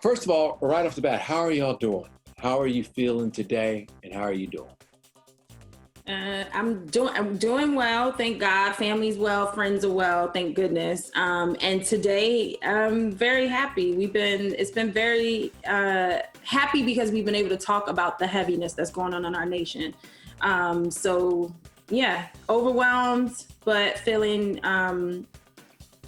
First of all, right off the bat, how are y'all doing? How are you feeling today, and how are you doing? I'm doing well, thank God. Family's well, friends are well, thank goodness. And today I'm very happy. It's been very happy because we've been able to talk about the heaviness that's going on in our nation. So yeah, overwhelmed, but feeling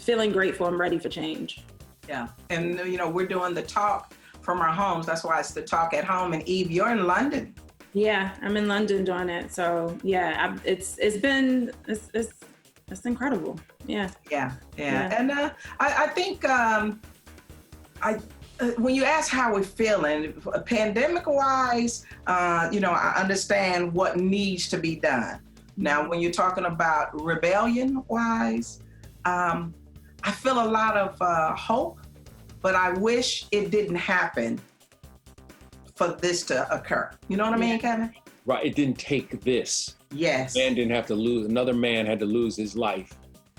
grateful and ready for change. Yeah, and we're doing the talk from our homes. That's why it's the talk at home. And Eve, you're in London. Yeah, I'm in London doing it. So yeah, it's incredible. Yeah. And I think when you ask how we're feeling, pandemic wise, I understand what needs to be done. Now, when you're talking about rebellion wise, I feel a lot of hope, but I wish it didn't happen for this to occur. You know what I mean, Kevin? Right, it didn't take this. Yes. Another man had to lose his life.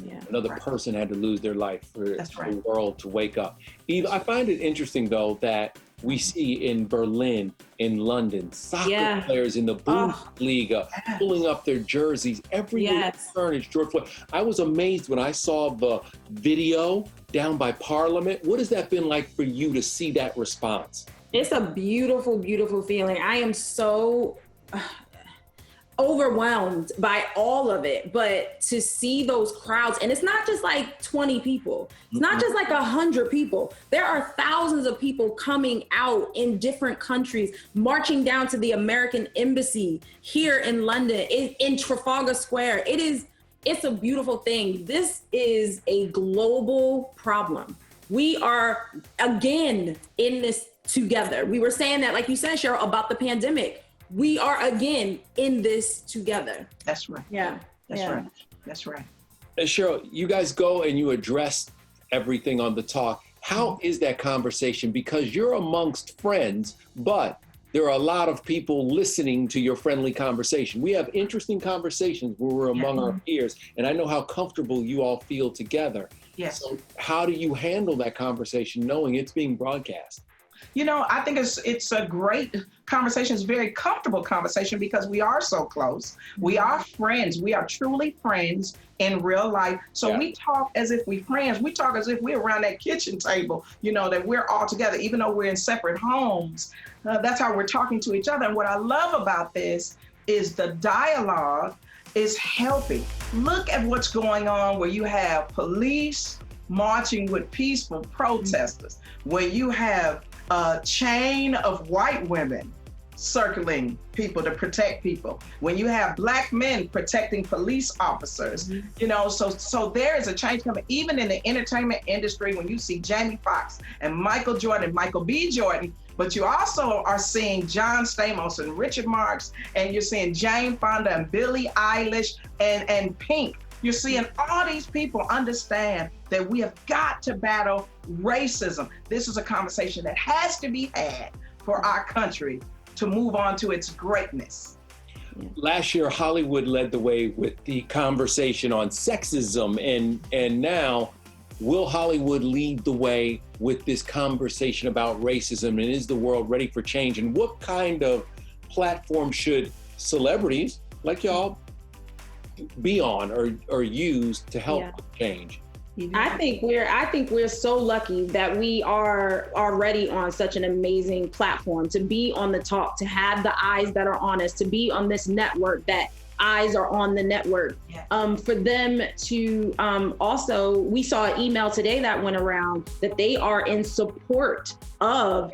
Yeah. Another person had to lose their life for right. the world to wake up. Eve, I find it interesting, though, that we see in Berlin, in London, soccer players in the Bundesliga pulling up their jerseys. Everywhere turn is George Floyd. I was amazed when I saw the video down by Parliament. What has that been like for you to see that response? It's a beautiful, beautiful feeling. I am so overwhelmed by all of it, but to see those crowds, and it's not just like 20 people. It's not just like 100 people. There are thousands of people coming out in different countries, marching down to the American embassy here in London, in Trafalgar Square. It's a beautiful thing. This is a global problem. We are, again, in this together. We were saying that, like you said, Sheryl, about the pandemic. We are, again, in this together. That's right. Yeah. Right. That's right. And Sheryl, you guys go and you address everything on the talk. How is that conversation? Because you're amongst friends, but there are a lot of people listening to your friendly conversation. We have interesting conversations where we're among our peers, and I know how comfortable you all feel together. Yes. So how do you handle that conversation knowing it's being broadcast? I think it's a great conversation. It's a very comfortable conversation because we are so close. We are friends. We are truly friends in real life. So we talk as if we're friends. We talk as if we're around that kitchen table, that we're all together, even though we're in separate homes. That's how we're talking to each other. And what I love about this is the dialogue is helping. Look at what's going on where you have police marching with peaceful protesters, where you have a chain of white women circling people to protect people, when you have Black men protecting police officers, so there is a change coming. Even in the entertainment industry, when you see Jamie Foxx and Michael Jordan, Michael B. Jordan, but you also are seeing John Stamos and Richard Marx, and you're seeing Jane Fonda and Billie Eilish and Pink. You're seeing all these people understand that we have got to battle racism. This is a conversation that has to be had for our country to move on to its greatness. Last year, Hollywood led the way with the conversation on sexism, and now, will Hollywood lead the way with this conversation about racism, and is the world ready for change? And what kind of platform should celebrities like y'all be on or use to help change? I think we're so lucky that we are already on such an amazing platform to be on the talk, to have the eyes that are on us, to be on this network that eyes are on the network. For them to also, we saw an email today that went around that they are in support of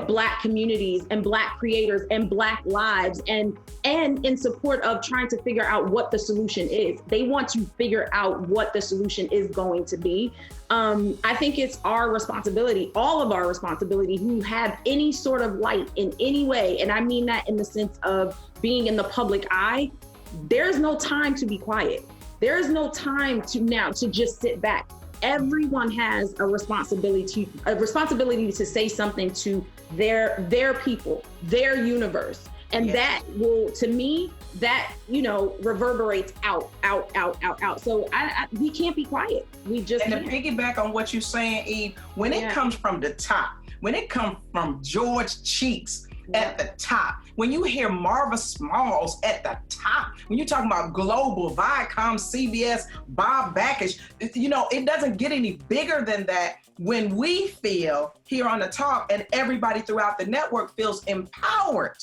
Black communities and Black creators and Black lives, and in support of trying to figure out what the solution is. They want to figure out what the solution is going to be. I think it's our responsibility, all of our responsibility, who have any sort of light in any way, and I mean that in the sense of being in the public eye. There's no time to be quiet. There is no time to just sit back. Everyone has a responsibility to say something to their people, their universe. And that will, to me, that, reverberates out. So we can't be quiet. We just can't. To piggyback on what you're saying, Eve, when it comes from the top, when it comes from George Cheeks at the top, when you hear Marva Smalls at the top, when you're talking about Global, Viacom, CBS, Bob Backish, you know, it doesn't get any bigger than that when we feel here on the top and everybody throughout the network feels empowered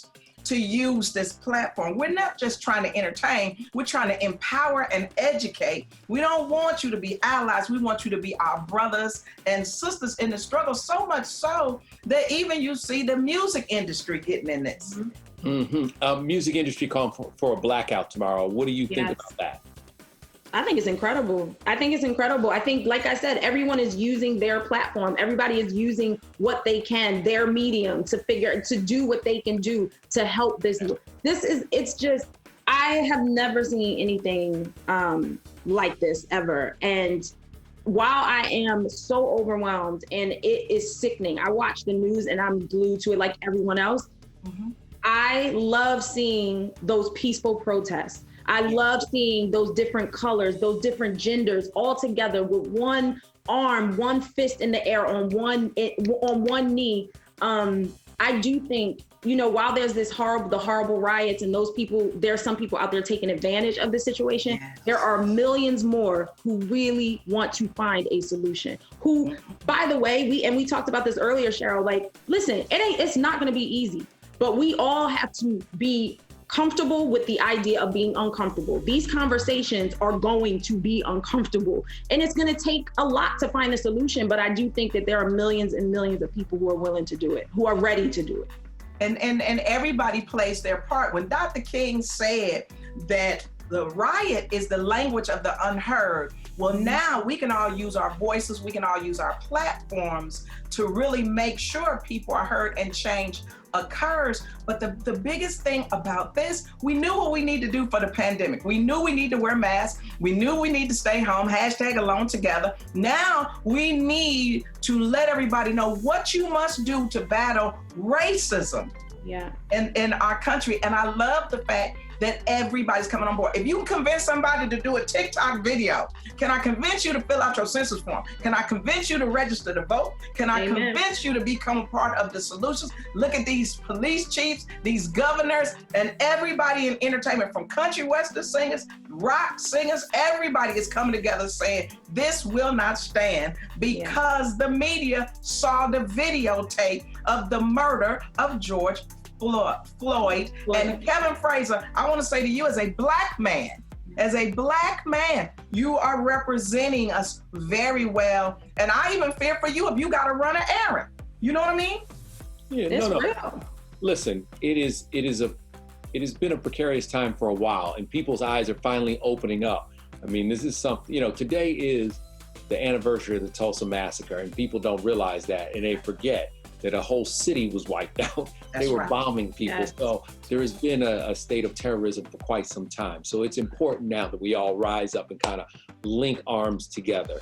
to use this platform. We're not just trying to entertain, we're trying to empower and educate. We don't want you to be allies, we want you to be our brothers and sisters in the struggle, so much so that even you see the music industry getting in this. Music industry calling for a blackout tomorrow. What do you think about that? I think it's incredible. I think, like I said, everyone is using their platform. Everybody is using what they can, their medium to do what they can do to help this. It's just, I have never seen anything like this ever. And while I am so overwhelmed and it is sickening, I watch the news and I'm glued to it like everyone else. I love seeing those peaceful protests. I love seeing those different colors, those different genders all together with one arm, one fist in the air on one knee. I do think, you know, while there's the horrible riots and those people, there's some people out there taking advantage of the situation. There are millions more who really want to find a solution. Who, by the way, we talked about this earlier, Sheryl, like, listen, it's not gonna be easy, but we all have to be comfortable with the idea of being uncomfortable. These conversations are going to be uncomfortable, and it's going to take a lot to find a solution. But I do think that there are millions and millions of people who are willing to do it, who are ready to do it. And everybody plays their part. When Dr. King said that the riot is the language of the unheard, well, now we can all use our voices, we can all use our platforms to really make sure people are heard and change occurs. But the biggest thing about this, we knew what we need to do for the pandemic. We knew we need to wear masks. We knew we need to stay home, #alone together. Now we need to let everybody know what you must do to battle racism in our country. And I love the fact that everybody's coming on board. If you can convince somebody to do a TikTok video, can I convince you to fill out your census form? Can I convince you to register to vote? Can I convince you to become a part of the solutions? Look at these police chiefs, these governors, and everybody in entertainment, from country western singers, rock singers, everybody is coming together saying, this will not stand, because the media saw the videotape of the murder of George Floyd. And Kevin Frazier, I want to say to you, as a black man, you are representing us very well. And I even fear for you if you got to run an errand. You know what I mean? Yeah, it's real. Listen, it has been a precarious time for a while, and people's eyes are finally opening up. I mean, this is something, you know, today is the anniversary of the Tulsa massacre, and people don't realize that, and they forget that a whole city was wiped out. They were bombing people. So there has been a state of terrorism for quite some time. So it's important now that we all rise up and kind of link arms together.